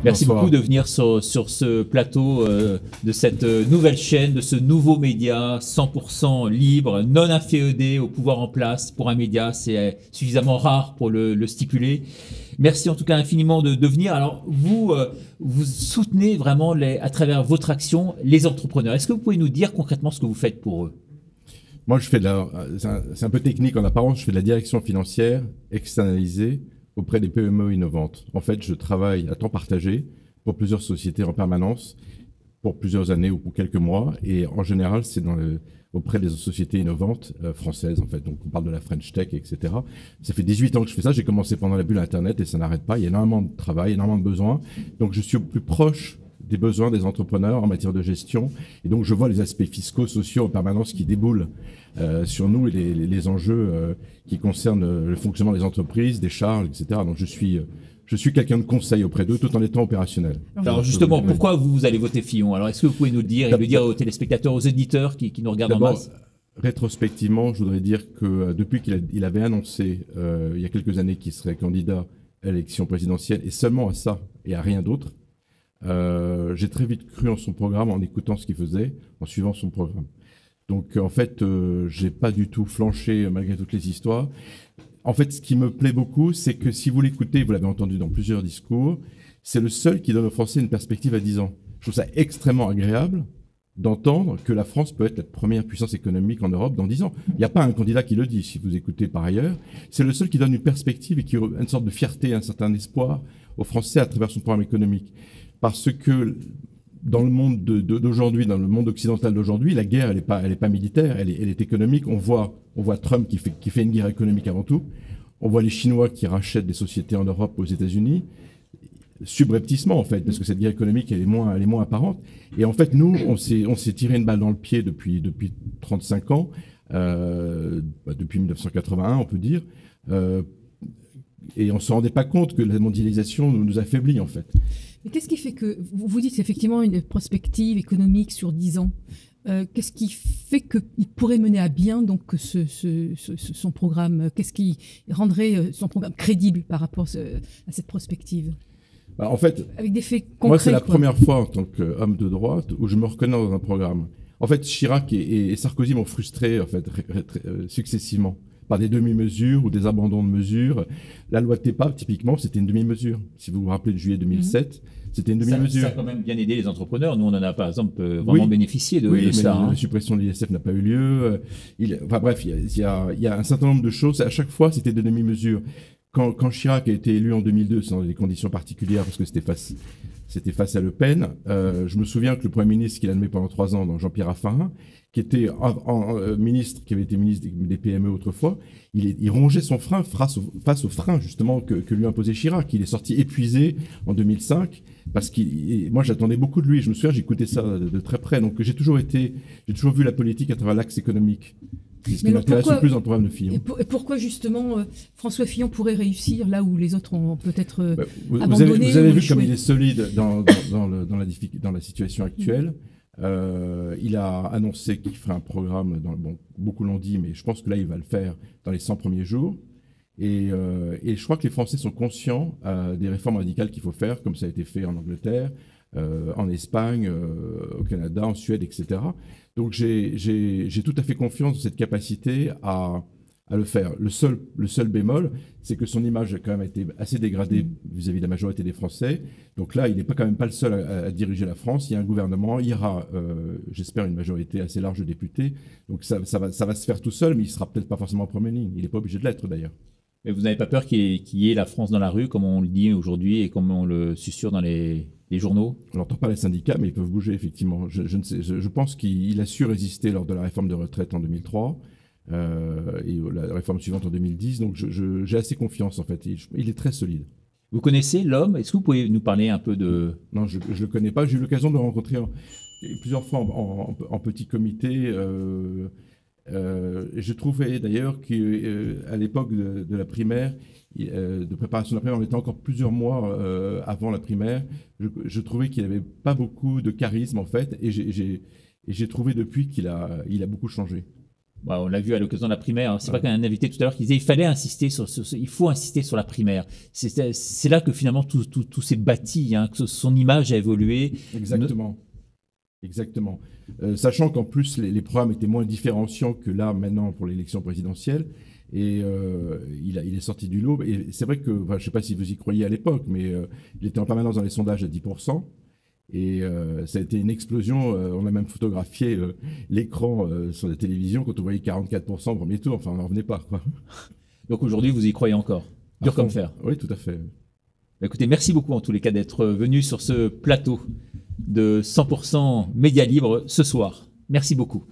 Merci Bonsoir. beaucoup de venir sur ce plateau de cette nouvelle chaîne, de ce nouveau média 100% libre, non inféodé au pouvoir en place. Pour un média, c'est suffisamment rare pour le stipuler. Merci en tout cas infiniment de venir. Alors vous soutenez vraiment à travers votre action les entrepreneurs. Est-ce que vous pouvez nous dire concrètement ce que vous faites pour eux? Moi, c'est un peu technique en apparence, je fais de la direction financière externalisée auprès des PME innovantes. En fait, je travaille à temps partagé pour plusieurs sociétés en permanence, pour plusieurs années ou pour quelques mois. Et en général, c'est auprès des sociétés innovantes françaises, en fait. Donc, on parle de la French Tech, etc. Ça fait 18 ans que je fais ça. J'ai commencé pendant la bulle Internet et ça n'arrête pas. Il y a énormément de travail, énormément de besoins. Donc, je suis au plus proche des besoins des entrepreneurs en matière de gestion. Et donc, je vois les aspects fiscaux, sociaux en permanence qui déboulent sur nous et les enjeux qui concernent le fonctionnement des entreprises, des charges, etc. Donc, je suis quelqu'un de conseil auprès d'eux tout en étant opérationnel. Alors justement, pourquoi vous allez voter Fillon? Alors est-ce que vous pouvez nous le dire et le dire aux téléspectateurs, aux éditeurs qui nous regardent en masse? Rétrospectivement, je voudrais dire que depuis qu'il avait annoncé il y a quelques années qu'il serait candidat à l'élection présidentielle et seulement à ça et à rien d'autre, j'ai très vite cru en son programme en écoutant ce qu'il faisait, en suivant son programme. Donc en fait, j'ai pas du tout flanché malgré toutes les histoires. En fait, ce qui me plaît beaucoup, c'est que si vous l'écoutez, vous l'avez entendu dans plusieurs discours, c'est le seul qui donne aux Français une perspective à 10 ans. Je trouve ça extrêmement agréable d'entendre que la France peut être la première puissance économique en Europe dans 10 ans. Il n'y a pas un candidat qui le dit, si vous écoutez par ailleurs. C'est le seul qui donne une perspective et qui a une sorte de fierté, un certain espoir aux Français à travers son programme économique. Parce que dans le monde d'aujourd'hui, dans le monde occidental d'aujourd'hui, la guerre, elle est pas militaire, elle est économique. On voit Trump qui fait une guerre économique avant tout. On voit les Chinois qui rachètent des sociétés en Europe, aux États-Unis, subrepticement en fait, parce que cette guerre économique, elle est moins apparente. Et en fait, nous, on s'est tiré une balle dans le pied depuis 35 ans, depuis 1981, on peut dire. Et on se rendait pas compte que la mondialisation nous affaiblit en fait. Mais qu'est-ce qui fait que, vous dites effectivement une prospective économique sur 10 ans, qu'est-ce qui fait qu'il pourrait mener à bien donc son programme? Qu'est-ce qui rendrait son programme crédible par rapport à cette prospective? En fait, avec des faits concrets. Moi, c'est la première fois en tant qu'homme de droite où je me reconnais dans un programme. En fait, Chirac et Sarkozy m'ont frustré en fait successivement par des demi-mesures ou des abandons de mesures. La loi TEPA, typiquement, c'était une demi-mesure. Si vous vous rappelez de juillet 2007, c'était une demi-mesure. Ça a quand même bien aidé les entrepreneurs. Nous, on en a par exemple vraiment bénéficié de ça. Mais la suppression de l'ISF n'a pas eu lieu. Enfin bref, il y a un certain nombre de choses. À chaque fois, c'était des demi-mesures. Quand Chirac a été élu en 2002, c'est dans des conditions particulières parce que c'était face à Le Pen. Je me souviens que le Premier ministre qu'il a nommé pendant 3 ans, donc Jean-Pierre Raffarin, qui était ministre, qui avait été ministre des PME autrefois, il rongeait son frein face au frein justement que lui imposait Chirac. Il est sorti épuisé en 2005 parce moi j'attendais beaucoup de lui. Je me souviens, j'écoutais ça de très près. Donc j'ai toujours vu la politique à travers l'axe économique. C'est ce qui m'intéresse le plus dans le programme de Fillon. Et pourquoi justement François Fillon pourrait réussir là où les autres ont peut-être abandonné? Vous avez vu comme il est solide dans la situation actuelle. Il a annoncé qu'il ferait un programme, beaucoup l'ont dit, mais je pense que là il va le faire dans les 100 premiers jours. Et je crois que les Français sont conscients des réformes radicales qu'il faut faire, comme ça a été fait en Angleterre, en Espagne, au Canada, en Suède, etc. Donc j'ai tout à fait confiance dans cette capacité à le faire. Le seul bémol, c'est que son image a quand même été assez dégradée vis-à-vis de la majorité des Français. Donc là, il n'est quand même pas le seul à diriger la France. Il y a un gouvernement, il y aura, j'espère, une majorité assez large de députés. Donc ça va se faire tout seul, mais il sera peut-être pas forcément en première ligne. Il n'est pas obligé de l'être d'ailleurs. Mais vous n'avez pas peur qu'il y ait la France dans la rue, comme on le dit aujourd'hui et comme on le susurre dans les journaux? On n'entend pas les syndicats, mais ils peuvent bouger, effectivement. Je pense qu'il a su résister lors de la réforme de retraite en 2003 et la réforme suivante en 2010. Donc j'ai assez confiance, en fait. Il est très solide. Vous connaissez l'homme? Est-ce que vous pouvez nous parler un peu de... Non, je ne le connais pas. J'ai eu l'occasion de le rencontrer plusieurs fois en petit comité. Je trouvais d'ailleurs qu'à l'époque de la primaire, de préparation de la primaire, on était encore plusieurs mois avant la primaire. Je trouvais qu'il n'avait pas beaucoup de charisme en fait, et j'ai trouvé depuis qu'il a beaucoup changé. Bah, on l'a vu à l'occasion de la primaire. Hein. C'est vrai qu'un invité tout à l'heure qui disait il fallait insister il faut insister sur la primaire. C'est là que finalement tout s'est bâti, hein, que son image a évolué. Exactement. Exactement. Sachant qu'en plus, les programmes étaient moins différenciants que là, maintenant, pour l'élection présidentielle. Et il est sorti du lot. Et c'est vrai que, enfin, je ne sais pas si vous y croyez à l'époque, mais il était en permanence dans les sondages à 10%. Et ça a été une explosion. On a même photographié l'écran sur la télévision quand on voyait 44% au premier tour. Enfin, on n'en revenait pas, quoi. Donc aujourd'hui, vous y croyez encore? Dur comme fer. Oui, tout à fait. Écoutez, merci beaucoup en tous les cas d'être venu sur ce plateau de 100% Média Libre ce soir. Merci beaucoup.